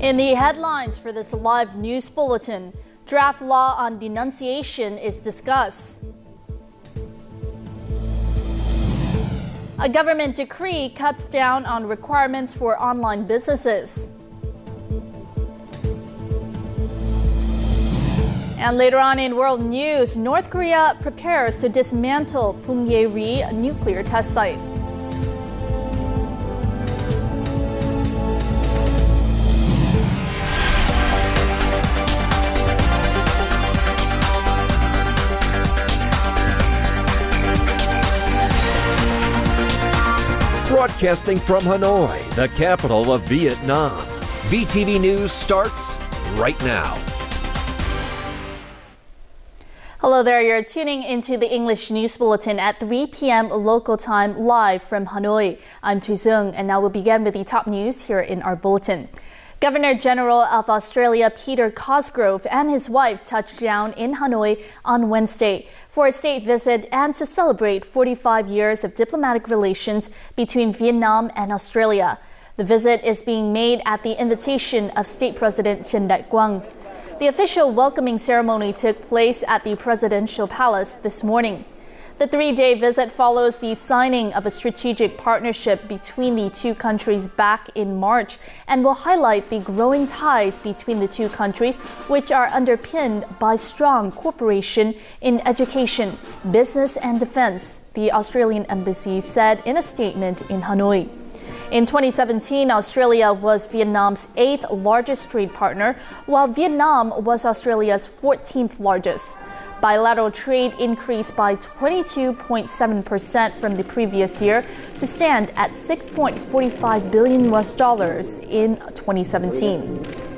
In the headlines for this live news bulletin, draft law on denunciation is discussed. A government decree cuts down on requirements for online businesses. And later on in world news, North Korea prepares to dismantle Punggye-ri nuclear test site. Broadcasting from Hanoi, the capital of Vietnam. VTV News starts right now. Hello there, you're tuning into the English News Bulletin at 3 p.m. local time live from Hanoi. I'm Tu Seung, and now we'll begin with the top news here in our bulletin. Governor General of Australia Peter Cosgrove and his wife touched down in Hanoi on Wednesday for a state visit and to celebrate 45 years of diplomatic relations between Vietnam and Australia. The visit is being made at the invitation of State President Trần Đại Quang. The official welcoming ceremony took place at the presidential palace this morning. The three-day visit follows the signing of a strategic partnership between the two countries back in March and will highlight the growing ties between the two countries, which are underpinned by strong cooperation in education, business and defense, the Australian embassy said in a statement in Hanoi. In 2017, Australia was Vietnam's 8th largest trade partner, while Vietnam was Australia's 14th largest. Bilateral trade increased by 22.7% from the previous year to stand at $6.45 billion in 2017.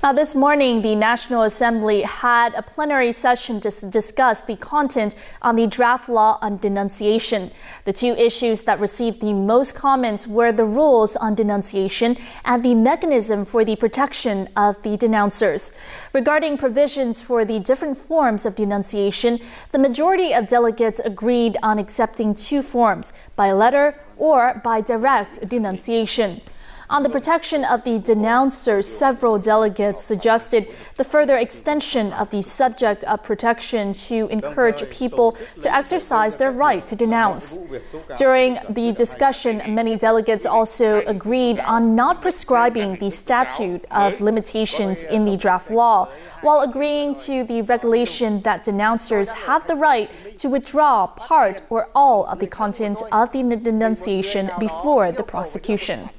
Now, this morning, the National Assembly had a plenary session to discuss the content on the draft law on denunciation. The two issues that received the most comments were the rules on denunciation and the mechanism for the protection of the denouncers. Regarding provisions for the different forms of denunciation, the majority of delegates agreed on accepting two forms, by letter or by direct denunciation. On the protection of the denouncers, several delegates suggested the further extension of the subject of protection to encourage people to exercise their right to denounce. During the discussion, many delegates also agreed on not prescribing the statute of limitations in the draft law, while agreeing to the regulation that denouncers have the right to withdraw part or all of the contents of the denunciation before the prosecution.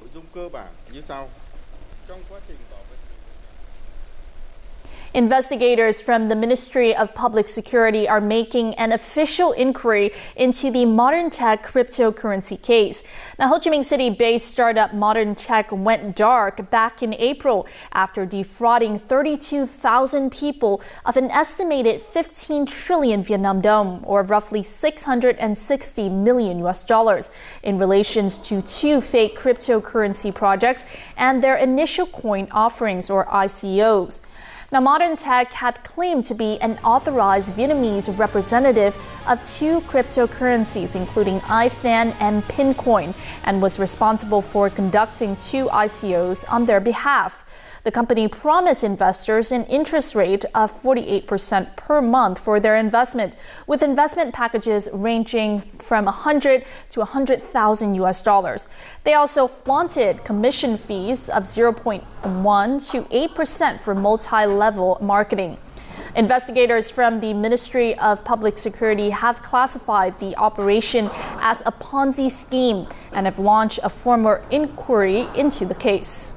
Investigators from the Ministry of Public Security are making an official inquiry into the Modern Tech cryptocurrency case. Now, Ho Chi Minh City-based startup Modern Tech went dark back in April after defrauding 32,000 people of an estimated 15 trillion Vietnam dong, or roughly $660 million in relations to two fake cryptocurrency projects and their initial coin offerings, or ICOs. Now, Modern Tech had claimed to be an authorized Vietnamese representative of two cryptocurrencies, including iFan and Pincoin, and was responsible for conducting two ICOs on their behalf. The company promised investors an interest rate of 48% per month for their investment, with investment packages ranging from $100 to $100,000. They also flaunted commission fees of 0.1 to 8% for multi-level marketing. Investigators from the Ministry of Public Security have classified the operation as a Ponzi scheme and have launched a formal inquiry into the case.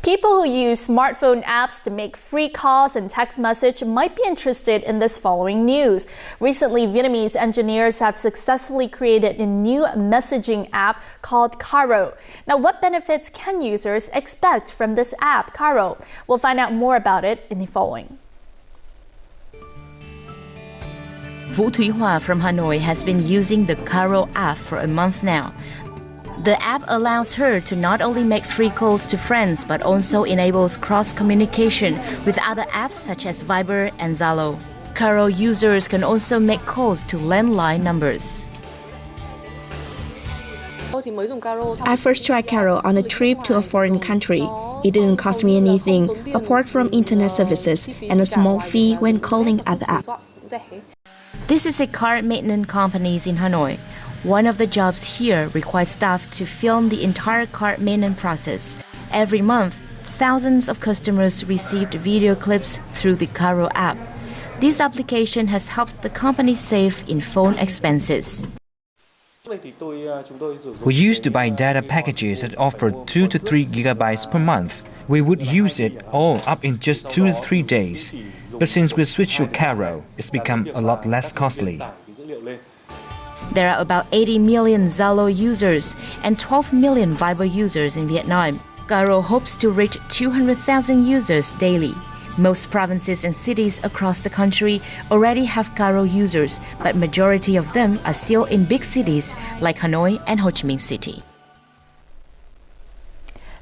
People who use smartphone apps to make free calls and text message might be interested in this following news. Recently, Vietnamese engineers have successfully created a new messaging app called Caro. Now, what benefits can users expect from this app, Caro? We'll find out more about it in the following. Vũ Thúy Hoa from Hanoi has been using the Caro app for a month now. The app allows her to not only make free calls to friends, but also enables cross-communication with other apps such as Viber and Zalo. Karo users can also make calls to landline numbers. I first tried Karo on a trip to a foreign country. It didn't cost me anything apart from internet services and a small fee when calling at the app. This is a car maintenance company in Hanoi. One of the jobs here requires staff to film the entire car maintenance process. Every month, thousands of customers received video clips through the Karo app. This application has helped the company save in phone expenses. We used to buy data packages that offered 2 to 3 gigabytes per month. We would use it all up in just 2 to 3 days. But since we switched to Karo, it's become a lot less costly. There are about 80 million Zalo users and 12 million Viber users in Vietnam. Karo hopes to reach 200,000 users daily. Most provinces and cities across the country already have Karo users, but majority of them are still in big cities like Hanoi and Ho Chi Minh City.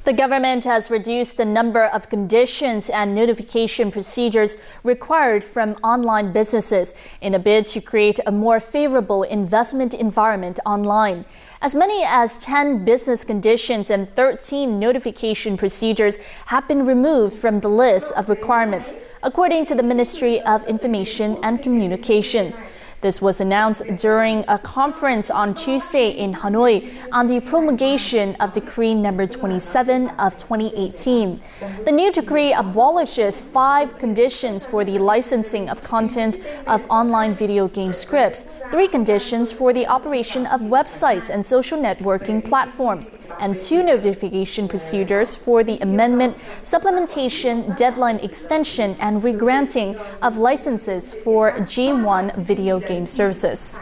The government has reduced the number of conditions and notification procedures required from online businesses in a bid to create a more favorable investment environment online. As many as 10 business conditions and 13 notification procedures have been removed from the list of requirements, according to the Ministry of Information and Communications. This was announced during a conference on Tuesday in Hanoi on the promulgation of Decree number 27 of 2018. The new decree abolishes 5 conditions for the licensing of content of online video game scripts, 3 conditions for the operation of websites and social networking platforms, and 2 notification procedures for the amendment, supplementation, deadline extension, and regranting of licenses for G1 video game services.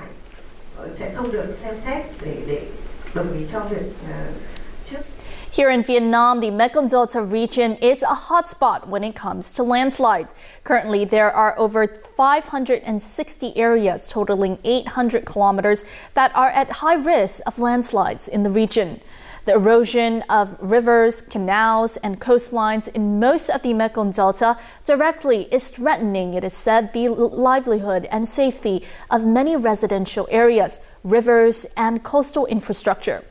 Here in Vietnam, the Mekong Delta region is a hotspot when it comes to landslides. Currently, there are over 560 areas totaling 800 kilometers that are at high risk of landslides in the region. The erosion of rivers, canals, and coastlines in most of the Mekong Delta directly is threatening, it is said, the livelihood and safety of many residential areas, rivers, and coastal infrastructure.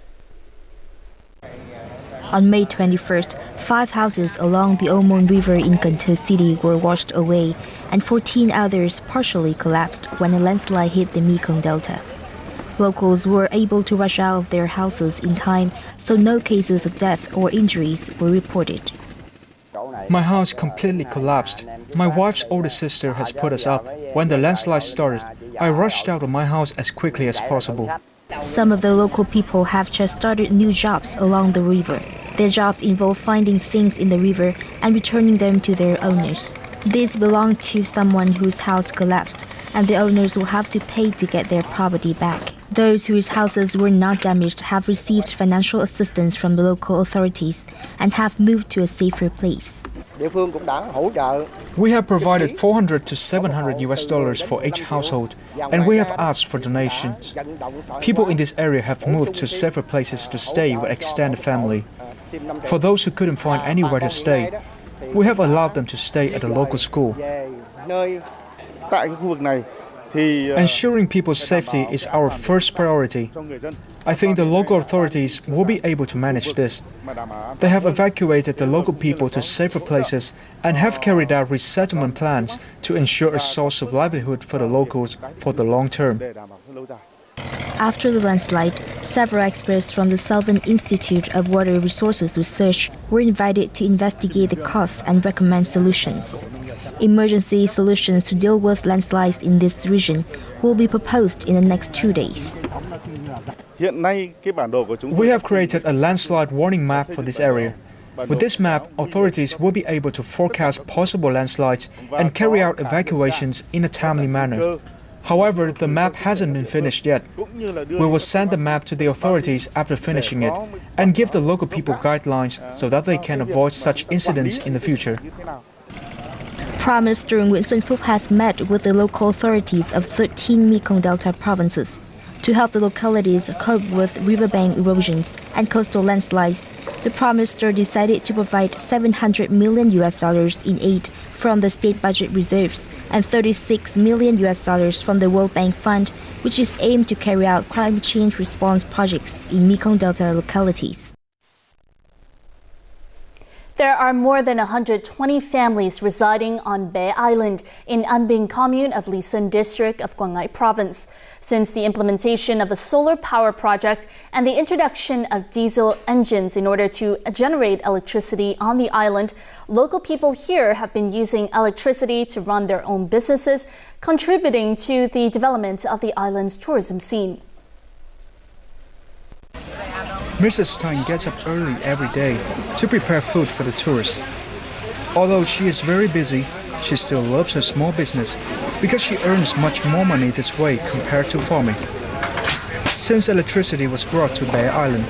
On May 21st, 5 houses along the Omon River in Cần Thơ City were washed away, and 14 others partially collapsed when a landslide hit the Mekong Delta. Locals were able to rush out of their houses in time, so no cases of death or injuries were reported. My house completely collapsed. My wife's older sister has put us up. When the landslide started, I rushed out of my house as quickly as possible. Some of the local people have just started new jobs along the river. Their jobs involve finding things in the river and returning them to their owners. These belong to someone whose house collapsed, and the owners will have to pay to get their property back. Those whose houses were not damaged have received financial assistance from the local authorities and have moved to a safer place. We have provided $400 to $700 for each household, and we have asked for donations. People in this area have moved to safer places to stay with extended family. For those who couldn't find anywhere to stay, we have allowed them to stay at a local school. Ensuring people's safety is our first priority. I think the local authorities will be able to manage this. They have evacuated the local people to safer places and have carried out resettlement plans to ensure a source of livelihood for the locals for the long term. After the landslide, several experts from the Southern Institute of Water Resources Research were invited to investigate the costs and recommend solutions. Emergency solutions to deal with landslides in this region will be proposed in the next 2 days. We have created a landslide warning map for this area. With this map, authorities will be able to forecast possible landslides and carry out evacuations in a timely manner. However, the map hasn't been finished yet. We will send the map to the authorities after finishing it and give the local people guidelines so that they can avoid such incidents in the future. Prime Minister Nguyễn Xuân Phúc has met with the local authorities of 13 Mekong Delta provinces. To help the localities cope with riverbank erosions and coastal landslides, the Prime Minister decided to provide $700 million in aid from the state budget reserves and $36 million from the World Bank Fund, which is aimed to carry out climate change response projects in Mekong Delta localities. There are more than 120 families residing on Bay Island in An commune of Lisun district of Quang Ngai province. Since the implementation of a solar power project and the introduction of diesel engines in order to generate electricity on the island, local people here have been using electricity to run their own businesses, contributing to the development of the island's tourism scene. Mrs. Tang gets up early every day to prepare food for the tourists. Although she is very busy, she still loves her small business because she earns much more money this way compared to farming. Since electricity was brought to Bay Island,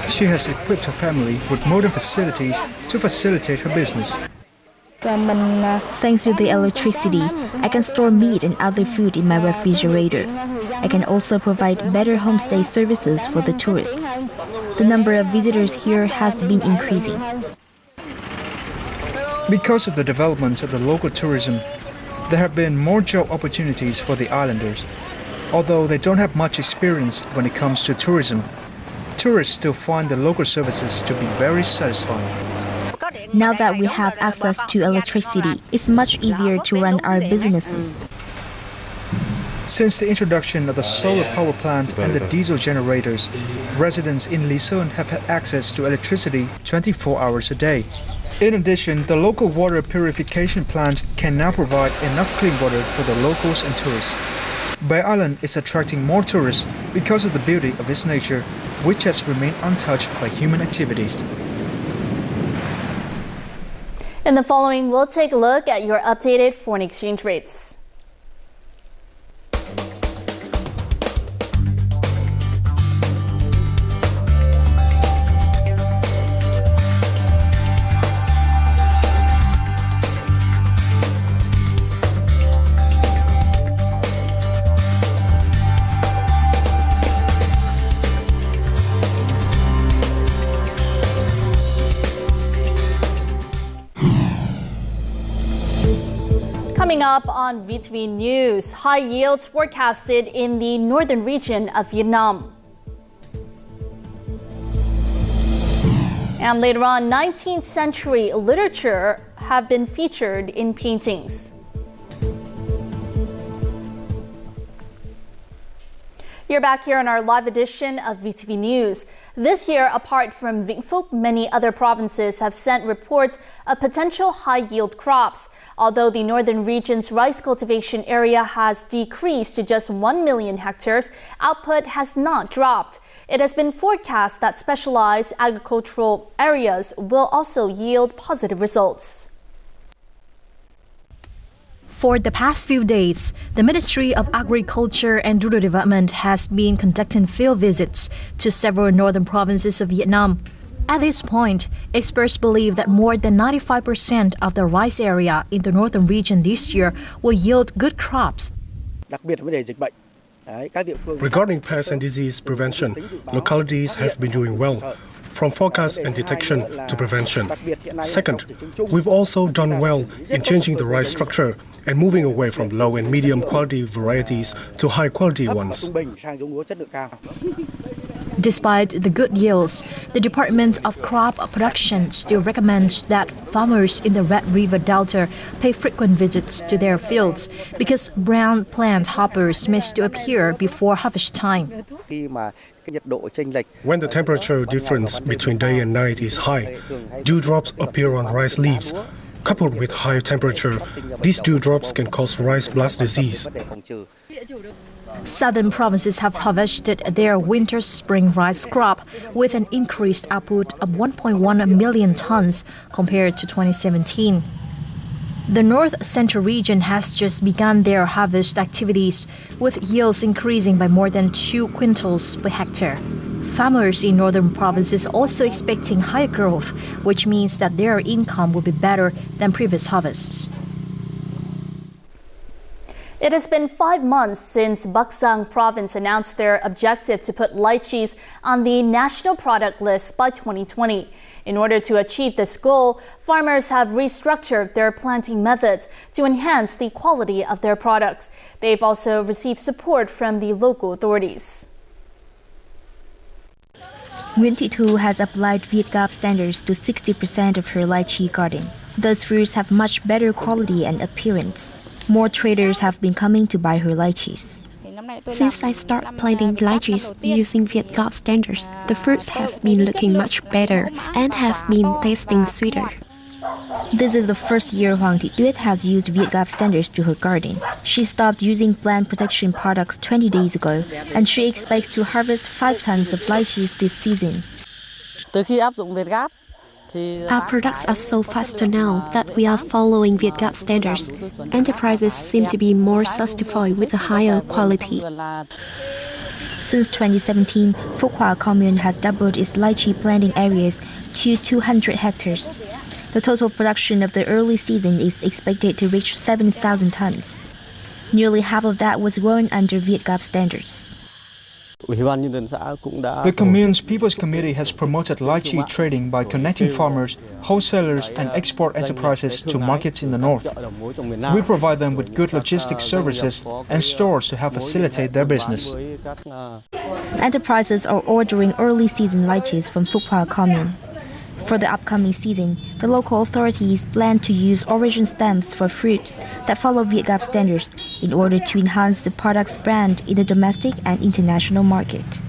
she has equipped her family with modern facilities to facilitate her business. Thanks to the electricity, I can store meat and other food in my refrigerator. I can also provide better homestay services for the tourists. The number of visitors here has been increasing. Because of the development of the local tourism, there have been more job opportunities for the islanders. Although they don't have much experience when it comes to tourism, tourists still find the local services to be very satisfying. Now that we have access to electricity, it's much easier to run our businesses. Since the introduction of the solar power plant and the diesel generators, residents in Lisun have had access to electricity 24 hours a day. In addition, the local water purification plant can now provide enough clean water for the locals and tourists. Bay Island is attracting more tourists because of the beauty of its nature, which has remained untouched by human activities. In the following, we'll take a look at your updated foreign exchange rates. Coming up on VTV News, high yields forecasted in the northern region of Vietnam. And later on, 19th century literature have been featured in paintings. You're back here on our live edition of VTV News. This year, apart from Vĩnh Phúc, many other provinces have sent reports of potential high-yield crops. Although the northern region's rice cultivation area has decreased to just 1 million hectares, output has not dropped. It has been forecast that specialized agricultural areas will also yield positive results. For the past few days, the Ministry of Agriculture and Rural Development has been conducting field visits to several northern provinces of Vietnam. At this point, experts believe that more than 95% of the rice area in the northern region this year will yield good crops. Regarding pest and disease prevention, localities have been doing well, from forecast and detection to prevention. Second, we've also done well in changing the rice structure and moving away from low and medium quality varieties to high quality ones. Despite the good yields, the Department of Crop Production still recommends that farmers in the Red River Delta pay frequent visits to their fields because brown plant hoppers may still appear before harvest time. When the temperature difference between day and night is high, dewdrops appear on rice leaves. Coupled with high temperature, these dewdrops can cause rice blast disease. Southern provinces have harvested their winter-spring rice crop with an increased output of 1.1 million tons compared to 2017. The North Central region has just begun their harvest activities, with yields increasing by more than 2 quintals per hectare. Farmers in northern provinces also expecting higher growth, which means that their income will be better than previous harvests. It has been 5 months since Baksang province announced their objective to put lychees on the national product list by 2020. In order to achieve this goal, farmers have restructured their planting methods to enhance the quality of their products. They've also received support from the local authorities. Nguyễn Thị Thu has applied VTV standards to 60% of her lychee garden. Those fruits have much better quality and appearance. More traders have been coming to buy her lychees. Since I started planting lychees using VTV standards, the fruits have been looking much better and have been tasting sweeter. This is the first year Hoàng Thị Tuyết has used VTV standards to her garden. She stopped using plant protection products 20 days ago, and she expects to harvest 5 tons of lychees this season. Our products are so faster now that we are following VTV standards, and the prices seem to be more justified with a higher quality. Since 2017, Phúc Hòa commune has doubled its lychee planting areas to 200 hectares. The total production of the early season is expected to reach 7,000 tons. Nearly half of that was grown under VTV standards. The commune's People's Committee has promoted lychee trading by connecting farmers, wholesalers and export enterprises to markets in the north. We provide them with good logistics services and stores to help facilitate their business. Enterprises are ordering early season lychees from Phúc Hòa commune. For the upcoming season, the local authorities plan to use origin stamps for fruits that follow VTV standards in order to enhance the product's brand in the domestic and international market.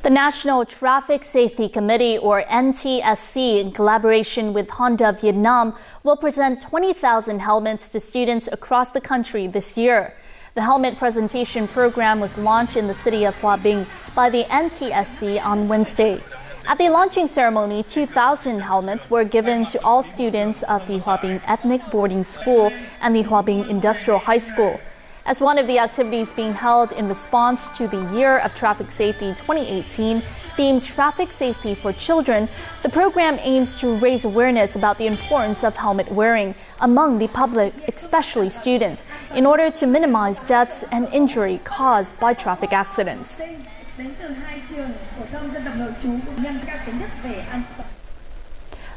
The National Traffic Safety Committee, or NTSC, in collaboration with Honda Vietnam, will present 20,000 helmets to students across the country this year. The helmet presentation program was launched in the city of Hòa Bình by the NTSC on Wednesday. At the launching ceremony, 2,000 helmets were given to all students of the Hòa Bình Ethnic Boarding School and the Hòa Bình Industrial High School. As one of the activities being held in response to the Year of Traffic Safety 2018, themed Traffic Safety for Children, the program aims to raise awareness about the importance of helmet wearing among the public, especially students, in order to minimize deaths and injury caused by traffic accidents.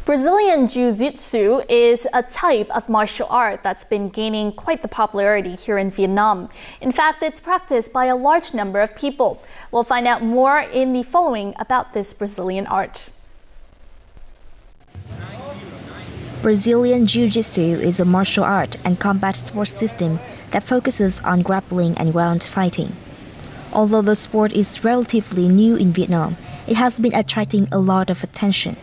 Brazilian Jiu-Jitsu is a type of martial art that's been gaining quite the popularity here in Vietnam. In fact, it's practiced by a large number of people. We'll find out more in the following about this Brazilian art. Brazilian Jiu-Jitsu is a martial art and combat sports system that focuses on grappling and ground fighting. Although the sport is relatively new in Vietnam, it has been attracting a lot of attention.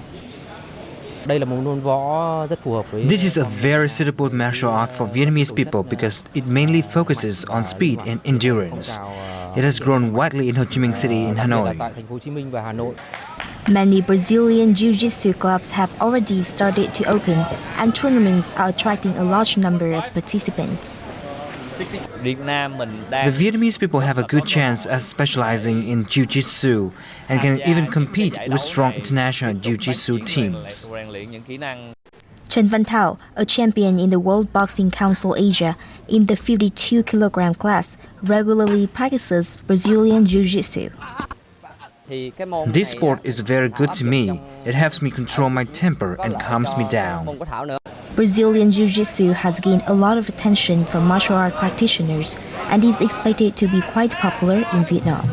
This is a very suitable martial art for Vietnamese people because it mainly focuses on speed and endurance. It has grown widely in Ho Chi Minh City in Hanoi. Many Brazilian Jiu-Jitsu clubs have already started to open, and tournaments are attracting a large number of participants. The Vietnamese people have a good chance at specializing in Jiu-Jitsu and can even compete with strong international Jiu-Jitsu teams. Trần Văn Thao, a champion in the World Boxing Council Asia in the 52-kilogram class, regularly practices Brazilian Jiu-Jitsu. This sport is very good to me. It helps me control my temper and calms me down. Brazilian Jiu-Jitsu has gained a lot of attention from martial art practitioners and is expected to be quite popular in Vietnam.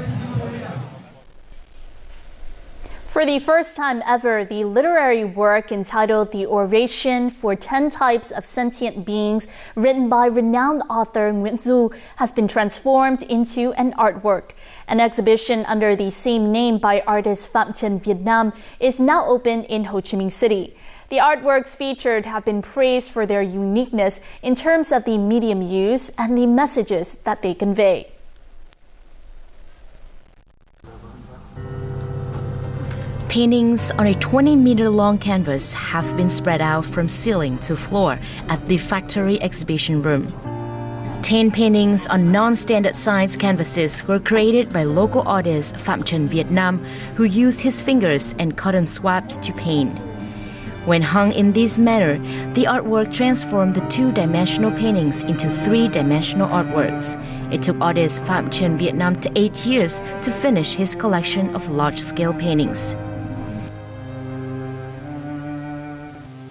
For the first time ever, the literary work entitled The Oration for 10 Types of Sentient Beings, written by renowned author Nguyễn Du, has been transformed into an artwork. An exhibition under the same name by artist Phạm Trần Vietnam is now open in Ho Chi Minh City. The artworks featured have been praised for their uniqueness in terms of the medium used and the messages that they convey. Paintings on a 20-meter-long canvas have been spread out from ceiling to floor at the factory exhibition room. 10 paintings on non-standard size canvases were created by local artist Phạm Trần Vietnam, who used his fingers and cotton swabs to paint. When hung in this manner, the artwork transformed the two-dimensional paintings into three-dimensional artworks. It took artist Phạm Trần Vietnam 8 years to finish his collection of large-scale paintings.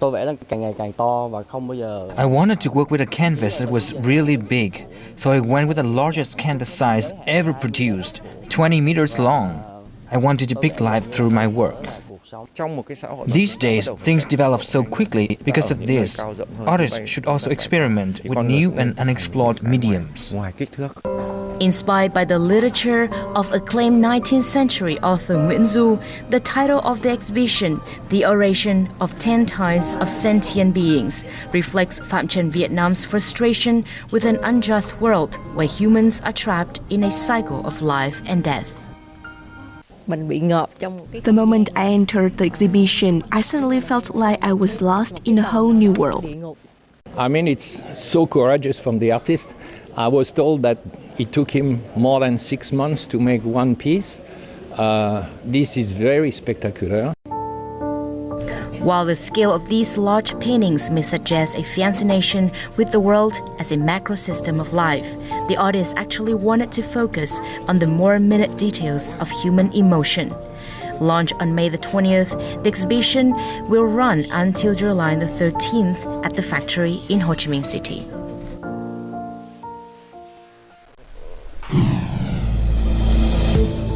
I wanted to work with a canvas that was really big, so I went with the largest canvas size ever produced, 20 meters long. I want to depict life through my work. These days, things develop so quickly. Because of this, artists should also experiment with new and unexplored mediums. Inspired by the literature of acclaimed 19th century author Nguyễn Du, the title of the exhibition, The Oration of 10 Types of Sentient Beings, reflects Phạm Trần Vietnam's frustration with an unjust world where humans are trapped in a cycle of life and death. The moment I entered the exhibition, I suddenly felt like I was lost in a whole new world. I mean, it's so courageous from the artist. I was told that it took him more than 6 months to make one piece. This is very spectacular. While the scale of these large paintings may suggest a fascination with the world as a macro system of life, the artist actually wanted to focus on the more minute details of human emotion. Launched on May the 20th, the exhibition will run until July the 13th at the factory in Ho Chi Minh City.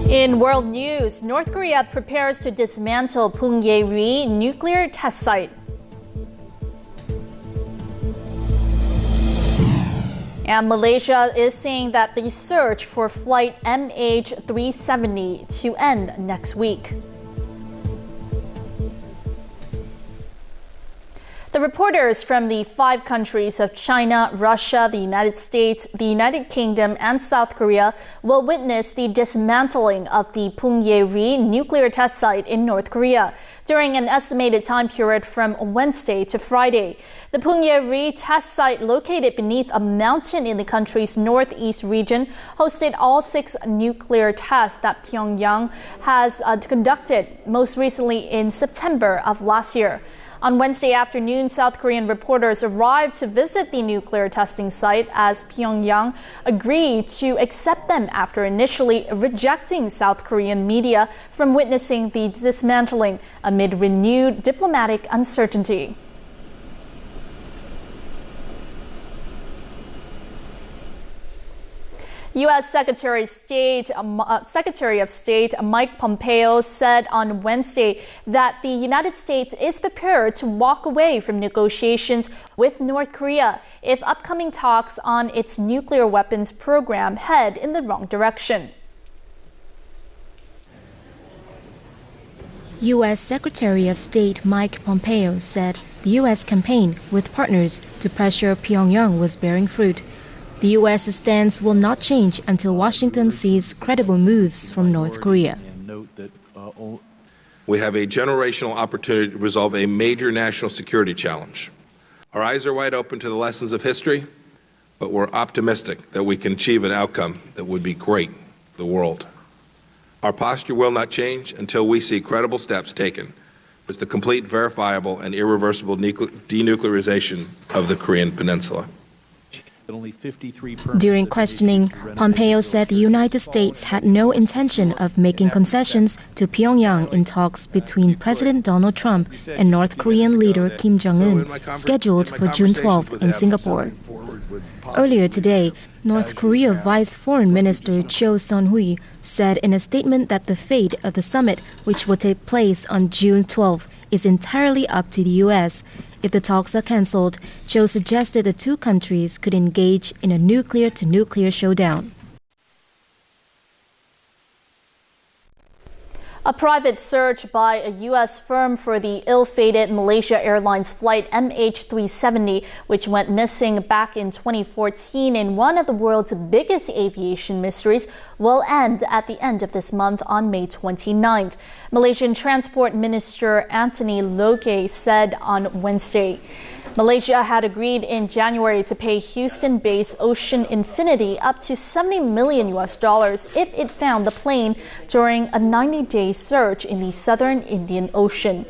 In world news, North Korea prepares to dismantle Punggye-ri nuclear test site. And Malaysia is saying that the search for flight MH370 to end next week. The reporters from the 5 countries of China, Russia, the United States, the United Kingdom, and South Korea will witness the dismantling of the Punggye-ri nuclear test site in North Korea during an estimated time period from Wednesday to Friday. The Punggye-ri test site, located beneath a mountain in the country's northeast region, hosted all 6 nuclear tests that Pyongyang has conducted, most recently in September of last year. On Wednesday afternoon, South Korean reporters arrived to visit the nuclear testing site as Pyongyang agreed to accept them after initially rejecting South Korean media from witnessing the dismantling amid renewed diplomatic uncertainty. U.S. Secretary of State Mike Pompeo said on Wednesday that the United States is prepared to walk away from negotiations with North Korea if upcoming talks on its nuclear weapons program head in the wrong direction. U.S. Secretary of State Mike Pompeo said the U.S. campaign with partners to pressure Pyongyang was bearing fruit. The U.S. stance will not change until Washington sees credible moves from North Korea. We have a generational opportunity to resolve a major national security challenge. Our eyes are wide open to the lessons of history, but we're optimistic that we can achieve an outcome that would be great for the world. Our posture will not change until we see credible steps taken with the complete, verifiable, and irreversible denuclearization of the Korean Peninsula. During questioning, Pompeo said the United States had no intention of making concessions to Pyongyang in talks between President Donald Trump and North Korean leader Kim Jong-un, scheduled for June 12 in Singapore. Earlier today, North Korea Vice Foreign Minister Cho Son-hui said in a statement that the fate of the summit, which will take place on June 12, is entirely up to the U.S. If the talks are cancelled, Cho suggested the 2 countries could engage in a nuclear-to-nuclear showdown. A private search by a U.S. firm for the ill-fated Malaysia Airlines flight MH370, which went missing back in 2014 in one of the world's biggest aviation mysteries, will end at the end of this month on May 29th. Malaysian Transport Minister Anthony Loke said on Wednesday. Malaysia had agreed in January to pay Houston-based Ocean Infinity up to $70 million if it found the plane during a 90-day search in the southern Indian Ocean.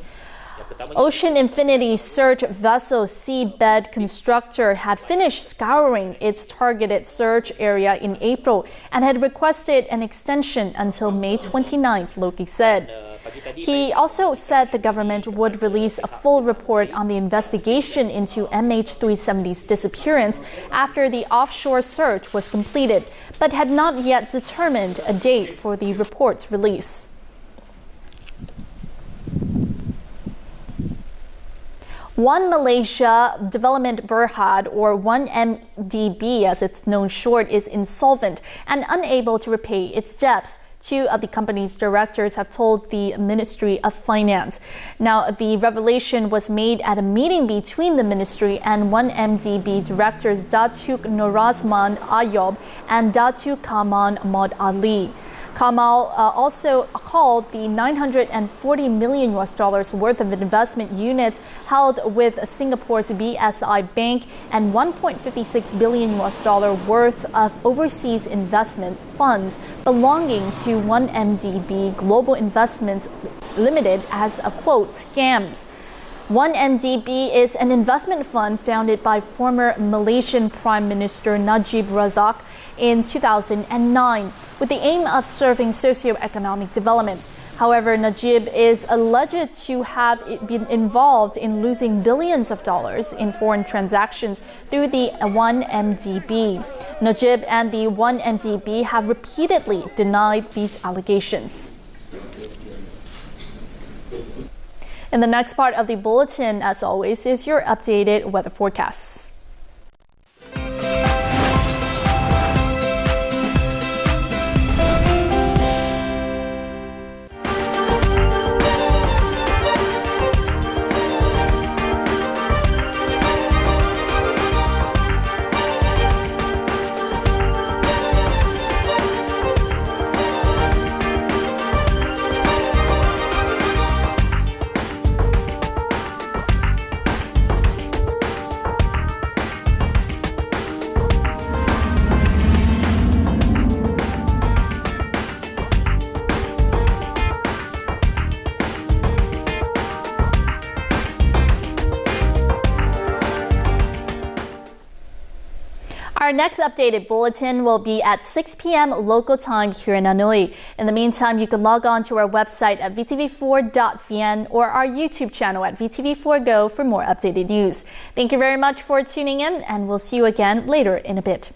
Ocean Infinity search vessel seabed constructor had finished scouring its targeted search area in April and had requested an extension until May 29th, Loki said. He also said the government would release a full report on the investigation into MH370's disappearance after the offshore search was completed, but had not yet determined a date for the report's release. One Malaysia Development Berhad, or 1MDB as it's known short, is insolvent and unable to repay its debts. Two of the company's directors have told the Ministry of Finance. Now, the revelation was made at a meeting between the ministry and 1MDB directors Datuk Norazman Ayob and Datuk Kamal Ahmad Ali. Kamal also called the $940 million worth of investment units held with Singapore's BSI Bank and $1.56 billion worth of overseas investment funds belonging to 1MDB Global Investments Limited as a quote, scams. 1MDB is an investment fund founded by former Malaysian Prime Minister Najib Razak in 2009 with the aim of serving socio-economic development. However, Najib is alleged to have been involved in losing billions of dollars in foreign transactions through the 1MDB. Najib and the 1MDB have repeatedly denied these allegations. In the next part of the bulletin, as always, is your updated weather forecasts. Our next updated bulletin will be at 6 p.m. local time here in Hanoi. In the meantime, you can log on to our website at vtv4.vn or our YouTube channel at VTV4Go for more updated news. Thank you very much for tuning in, and we'll see you again later in a bit.